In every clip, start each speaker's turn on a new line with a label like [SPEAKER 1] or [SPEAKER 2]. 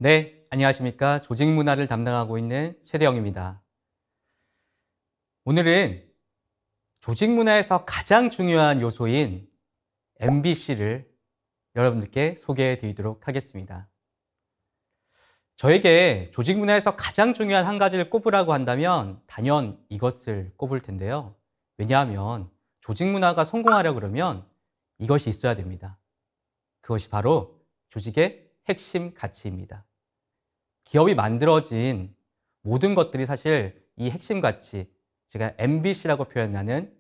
[SPEAKER 1] 네, 안녕하십니까. 조직 문화를 담당하고 있는 최대영입니다. 오늘은 조직 문화에서 가장 중요한 요소인 MBC를 여러분들께 소개해 드리도록 하겠습니다. 저에게 조직 문화에서 가장 중요한 한 가지를 꼽으라고 한다면 단연 이것을 꼽을 텐데요. 왜냐하면 조직 문화가 성공하려 그러면 이것이 있어야 됩니다. 그것이 바로 조직의 핵심 가치입니다. 기업이 만들어진 모든 것들이 사실 이 핵심 가치, 제가 MBC라고 표현하는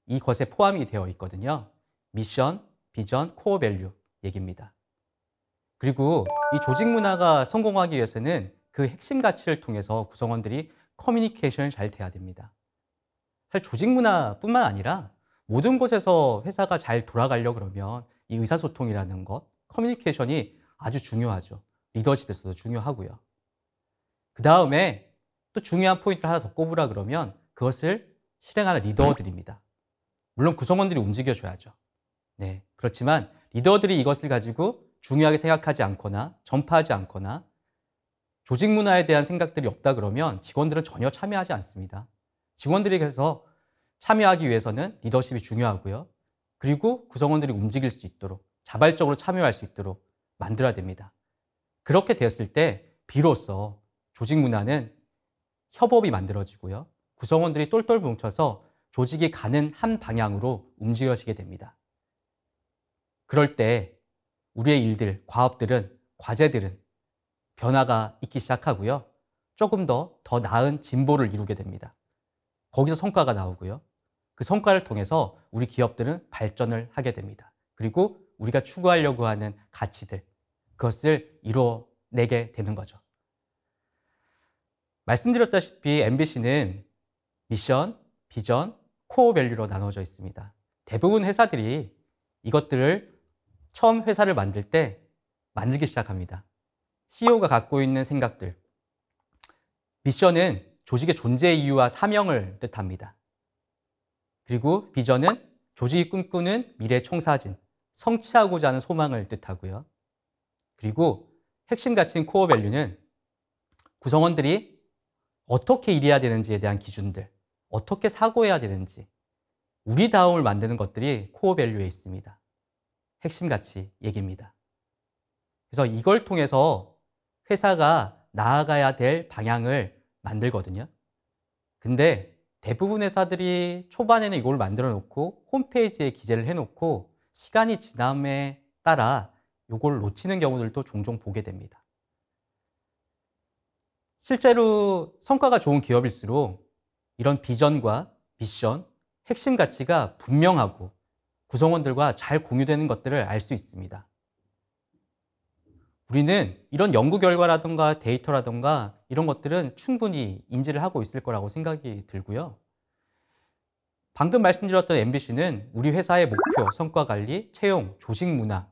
[SPEAKER 1] 이것에 포함이 되어 있거든요. 미션, 비전, 코어 밸류 얘기입니다. 그리고 이 조직 문화가 성공하기 위해서는 그 핵심 가치를 통해서 구성원들이 커뮤니케이션이 잘 돼야 됩니다. 사실 조직 문화뿐만 아니라 모든 곳에서 회사가 잘 돌아가려고 그러면 이 의사소통이라는 것, 커뮤니케이션이 아주 중요하죠. 리더십에서도 중요하고요. 그 다음에 또 중요한 포인트를 하나 더 꼽으라 그러면 그것을 실행하는 리더들입니다. 물론 구성원들이 움직여줘야죠. 그렇지만 리더들이 이것을 가지고 중요하게 생각하지 않거나 전파하지 않거나 조직 문화에 대한 생각들이 없다 그러면 직원들은 전혀 참여하지 않습니다. 직원들이 그래서 참여하기 위해서는 리더십이 중요하고요. 그리고 구성원들이 움직일 수 있도록 자발적으로 참여할 수 있도록 만들어야 됩니다. 그렇게 되었을 때 비로소 조직 문화는 협업이 만들어지고요. 구성원들이 똘똘 뭉쳐서 조직이 가는 한 방향으로 움직여지게 됩니다. 그럴 때 우리의 일들, 과업들은, 과제들은 변화가 있기 시작하고요. 조금 더 나은 진보를 이루게 됩니다. 거기서 성과가 나오고요. 그 성과를 통해서 우리 기업들은 발전을 하게 됩니다. 그리고 우리가 추구하려고 하는 가치들, 그것을 이뤄내게 되는 거죠. 말씀드렸다시피 MBC는 미션, 비전, 코어 밸류로 나눠져 있습니다. 대부분 회사들이 이것들을 처음 회사를 만들 때 만들기 시작합니다. CEO가 갖고 있는 생각들. 미션은 조직의 존재 이유와 사명을 뜻합니다. 그리고 비전은 조직이 꿈꾸는 미래 청사진, 성취하고자 하는 소망을 뜻하고요. 그리고 핵심 가치인 코어 밸류는 구성원들이 어떻게 일해야 되는지에 대한 기준들, 어떻게 사고해야 되는지, 우리다움을 만드는 것들이 코어 밸류에 있습니다. 핵심 가치 얘기입니다. 그래서 이걸 통해서 회사가 나아가야 될 방향을 만들거든요. 근데 대부분 회사들이 초반에는 이걸 만들어 놓고 홈페이지에 기재를 해놓고 시간이 지남에 따라 이걸 놓치는 경우들도 종종 보게 됩니다. 실제로 성과가 좋은 기업일수록 이런 비전과 미션, 핵심 가치가 분명하고 구성원들과 잘 공유되는 것들을 알 수 있습니다. 우리는 이런 연구 결과라든가 데이터라든가 이런 것들은 충분히 인지를 하고 있을 거라고 생각이 들고요. 방금 말씀드렸던 MBC는 우리 회사의 목표, 성과 관리, 채용, 조직 문화,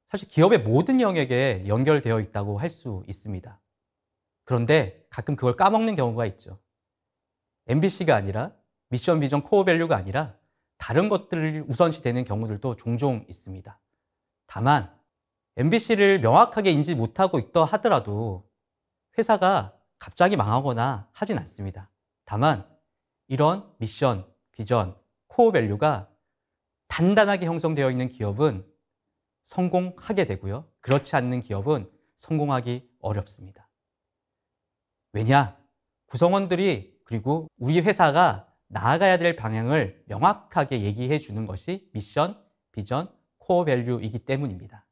[SPEAKER 1] 사실 기업의 모든 영역에 연결되어 있다고 할 수 있습니다. 그런데 가끔 그걸 까먹는 경우가 있죠. MBC가 아니라 미션, 비전, 코어 밸류가 아니라 다른 것들을 우선시 되는 경우들도 종종 있습니다. 다만 MBC를 명확하게 인지 못하고 있다 하더라도 회사가 갑자기 망하거나 하진 않습니다. 다만 이런 미션, 비전, 코어 밸류가 단단하게 형성되어 있는 기업은 성공하게 되고요. 그렇지 않는 기업은 성공하기 어렵습니다. 왜냐? 구성원들이 그리고 우리 회사가 나아가야 될 방향을 명확하게 얘기해 주는 것이 미션, 비전, 코어 밸류이기 때문입니다.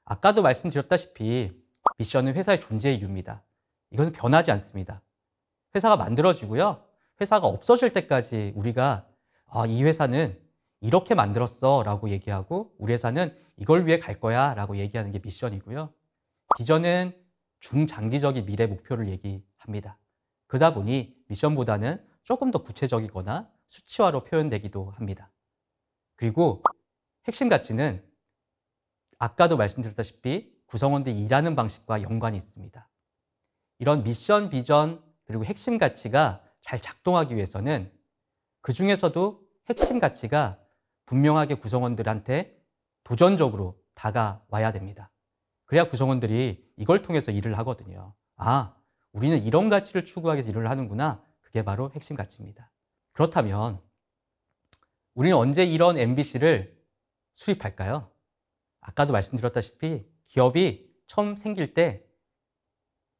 [SPEAKER 1] 아까도 말씀드렸다시피 미션은 회사의 존재 이유입니다. 이것은 변하지 않습니다. 회사가 만들어지고요. 회사가 없어질 때까지 우리가 이 회사는 이렇게 만들었어 라고 얘기하고 우리 회사는 이걸 위해 갈 거야 라고 얘기하는 게 미션이고요. 비전은 중장기적인 미래 목표를 얘기합니다. 그러다 보니 미션보다는 조금 더 구체적이거나 수치화로 표현되기도 합니다. 그리고 핵심 가치는 아까도 말씀드렸다시피 구성원들이 일하는 방식과 연관이 있습니다. 이런 미션, 비전, 그리고 핵심 가치가 잘 작동하기 위해서는 그 중에서도 핵심 가치가 분명하게 구성원들한테 도전적으로 다가와야 됩니다. 그래야 구성원들이 이걸 통해서 일을 하거든요. 아, 우리는 이런 가치를 추구하기 위해서 일을 하는구나. 그게 바로 핵심 가치입니다. 그렇다면 우리는 언제 이런 MBC를 수립할까요? 아까도 말씀드렸다시피 기업이 처음 생길 때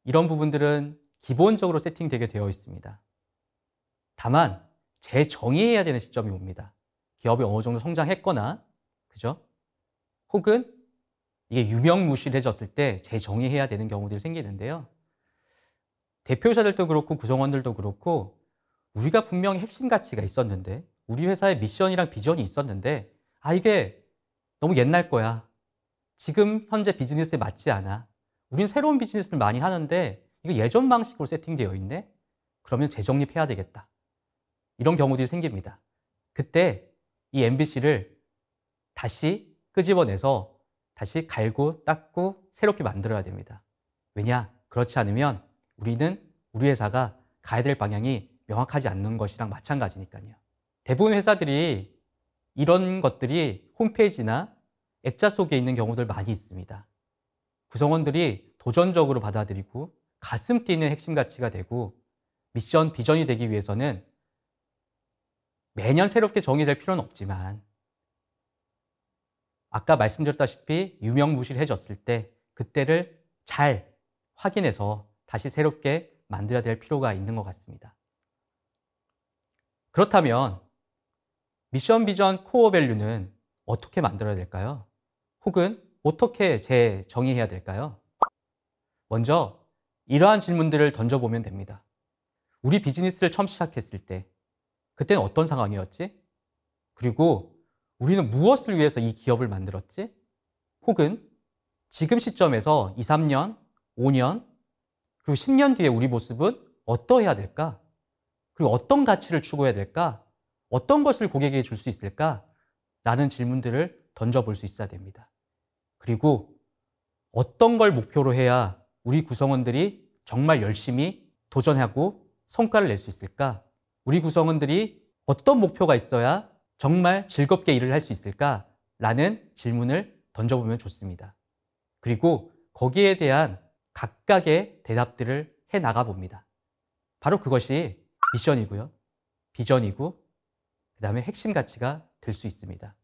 [SPEAKER 1] 이런 부분들은 기본적으로 세팅되게 되어 있습니다. 다만 재정의해야 되는 시점이 옵니다. 기업이 어느 정도 성장했거나, 그죠? 혹은 이게 유명무실해졌을 때 재정의해야 되는 경우들이 생기는데요. 대표이사들도 그렇고 구성원들도 그렇고 우리가 분명히 핵심 가치가 있었는데, 우리 회사의 미션이랑 비전이 있었는데, 아, 이게 너무 옛날 거야. 지금 현재 비즈니스에 맞지 않아. 우린 새로운 비즈니스를 많이 하는데 이거 예전 방식으로 세팅되어 있네? 그러면 재정립해야 되겠다. 이런 경우들이 생깁니다. 그때 이 MBC를 다시 끄집어내서 다시 갈고 닦고 새롭게 만들어야 됩니다. 왜냐? 그렇지 않으면 우리는 우리 회사가 가야 될 방향이 명확하지 않는 것이랑 마찬가지니까요. 대부분 회사들이 이런 것들이 홈페이지나 액자 속에 있는 경우들 많이 있습니다. 구성원들이 도전적으로 받아들이고 가슴 뛰는 핵심 가치가 되고 미션, 비전이 되기 위해서는 매년 새롭게 정의될 필요는 없지만 아까 말씀드렸다시피 유명무실해졌을 때 그때를 잘 확인해서 다시 새롭게 만들어야 될 필요가 있는 것 같습니다. 그렇다면 미션, 비전, 코어 밸류는 어떻게 만들어야 될까요? 혹은 어떻게 재정의해야 될까요? 먼저 이러한 질문들을 던져보면 됩니다. 우리 비즈니스를 처음 시작했을 때 그때는 어떤 상황이었지? 그리고 우리는 무엇을 위해서 이 기업을 만들었지? 혹은 지금 시점에서 2, 3년, 5년, 그리고 10년 뒤에 우리 모습은 어떠해야 될까? 그리고 어떤 가치를 추구해야 될까? 어떤 것을 고객에게 줄 수 있을까? 라는 질문들을 던져볼 수 있어야 됩니다. 그리고 어떤 걸 목표로 해야 우리 구성원들이 정말 열심히 도전하고 성과를 낼 수 있을까? 우리 구성원들이 어떤 목표가 있어야 정말 즐겁게 일을 할 수 있을까? 라는 질문을 던져보면 좋습니다. 그리고 거기에 대한 각각의 대답들을 해 나가 봅니다. 바로 그것이 미션이고요, 비전이고, 그 다음에 핵심 가치가 될 수 있습니다.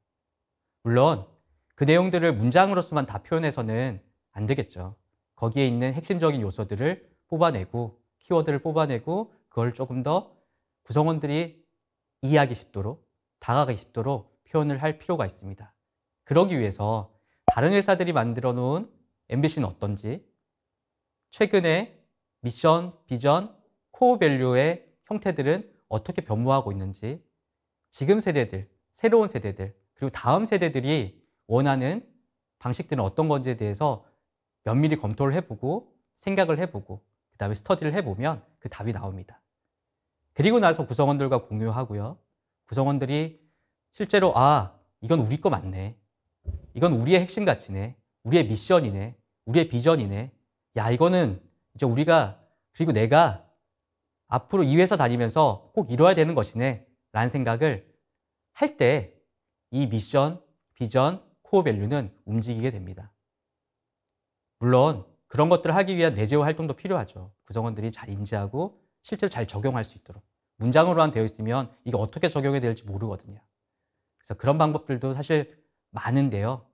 [SPEAKER 1] 물론 그 내용들을 문장으로서만 다 표현해서는 안 되겠죠. 거기에 있는 핵심적인 요소들을 뽑아내고 키워드를 뽑아내고 그걸 조금 더 구성원들이 이해하기 쉽도록 다가가기 쉽도록 표현을 할 필요가 있습니다. 그러기 위해서 다른 회사들이 만들어 놓은 MBC는 어떤지, 최근에 미션, 비전, 코어 밸류의 형태들은 어떻게 변모하고 있는지, 지금 세대들, 새로운 세대들, 그리고 다음 세대들이 원하는 방식들은 어떤 건지에 대해서 면밀히 검토를 해보고 생각을 해보고 그 다음에 스터디를 해보면 그 답이 나옵니다. 그리고 나서 구성원들과 공유하고요. 구성원들이 실제로 이건 우리 거 맞네. 이건 우리의 핵심 가치네. 우리의 미션이네. 우리의 비전이네. 야, 이거는 이제 우리가 그리고 내가 앞으로 이 회사 다니면서 꼭 이뤄야 되는 것이네 라는 생각을 할 때 이 미션, 비전, 코어 밸류는 움직이게 됩니다. 물론 그런 것들을 하기 위한 내재화 활동도 필요하죠. 구성원들이 잘 인지하고 실제로 잘 적용할 수 있도록. 문장으로만 되어 있으면 이게 어떻게 적용이 될지 모르거든요. 그래서 그런 방법들도 사실 많은데요.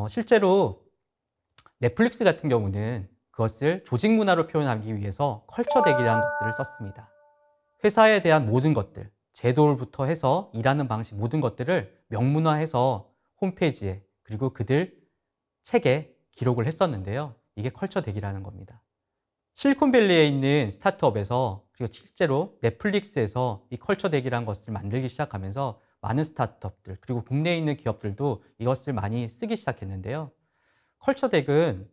[SPEAKER 1] 실제로 넷플릭스 같은 경우는 그것을 조직 문화로 표현하기 위해서 컬처 덱이라는 것들을 썼습니다. 회사에 대한 모든 것들, 제도부터 해서 일하는 방식 모든 것들을 명문화해서 홈페이지에 그리고 그들 책에 기록을 했었는데요. 이게 컬처 덱이라는 겁니다. 실리콘밸리에 있는 스타트업에서 그리고 실제로 넷플릭스에서 이 컬처 덱이라는 것을 만들기 시작하면서 많은 스타트업들 그리고 국내에 있는 기업들도 이것을 많이 쓰기 시작했는데요. 컬처 덱은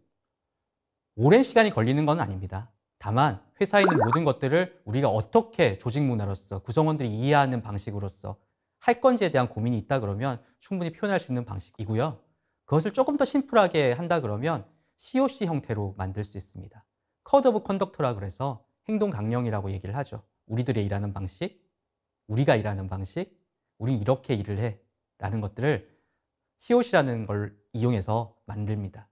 [SPEAKER 1] 오랜 시간이 걸리는 건 아닙니다. 다만 회사에 있는 모든 것들을 우리가 어떻게 조직 문화로서 구성원들이 이해하는 방식으로서 할 건지에 대한 고민이 있다 그러면 충분히 표현할 수 있는 방식이고요. 그것을 조금 더 심플하게 한다 그러면 COC 형태로 만들 수 있습니다. 코드 오브 컨덕트라 그래서 행동 강령이라고 얘기를 하죠. 우리들의 일하는 방식, 우리가 일하는 방식, 우린 이렇게 일을 해 라는 것들을 COC라는 걸 이용해서 만듭니다.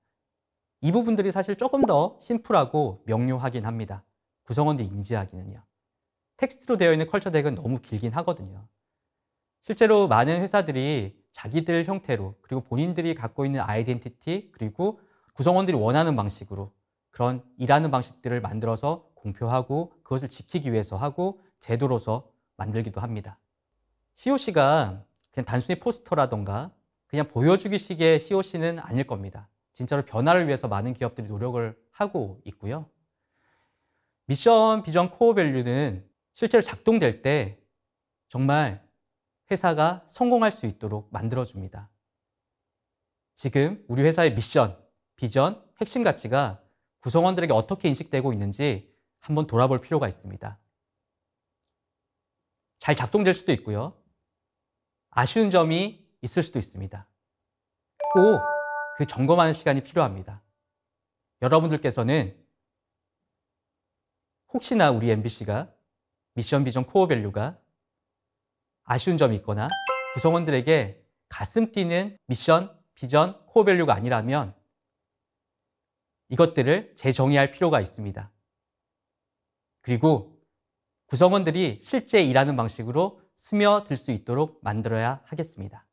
[SPEAKER 1] 이 부분들이 사실 조금 더 심플하고 명료하긴 합니다. 구성원들이 인지하기는요. 텍스트로 되어 있는 컬처 덱은 너무 길긴 하거든요. 실제로 많은 회사들이 자기들 형태로 그리고 본인들이 갖고 있는 아이덴티티 그리고 구성원들이 원하는 방식으로 그런 일하는 방식들을 만들어서 공표하고 그것을 지키기 위해서 하고 제도로서 만들기도 합니다. COC가 그냥 단순히 포스터라던가 그냥 보여주기식의 COC는 아닐 겁니다. 진짜로 변화를 위해서 많은 기업들이 노력을 하고 있고요. 미션, 비전, 코어 밸류는 실제로 작동될 때 정말 회사가 성공할 수 있도록 만들어줍니다. 지금 우리 회사의 미션, 비전, 핵심 가치가 구성원들에게 어떻게 인식되고 있는지 한번 돌아볼 필요가 있습니다. 잘 작동될 수도 있고요. 아쉬운 점이 있을 수도 있습니다. 꼭 그 점검하는 시간이 필요합니다. 여러분들께서는 혹시나 우리 MBC가 미션, 비전, 코어 밸류가 아쉬운 점이 있거나 구성원들에게 가슴 뛰는 미션, 비전, 코어 밸류가 아니라면 이것들을 재정의할 필요가 있습니다. 그리고 구성원들이 실제 일하는 방식으로 스며들 수 있도록 만들어야 하겠습니다.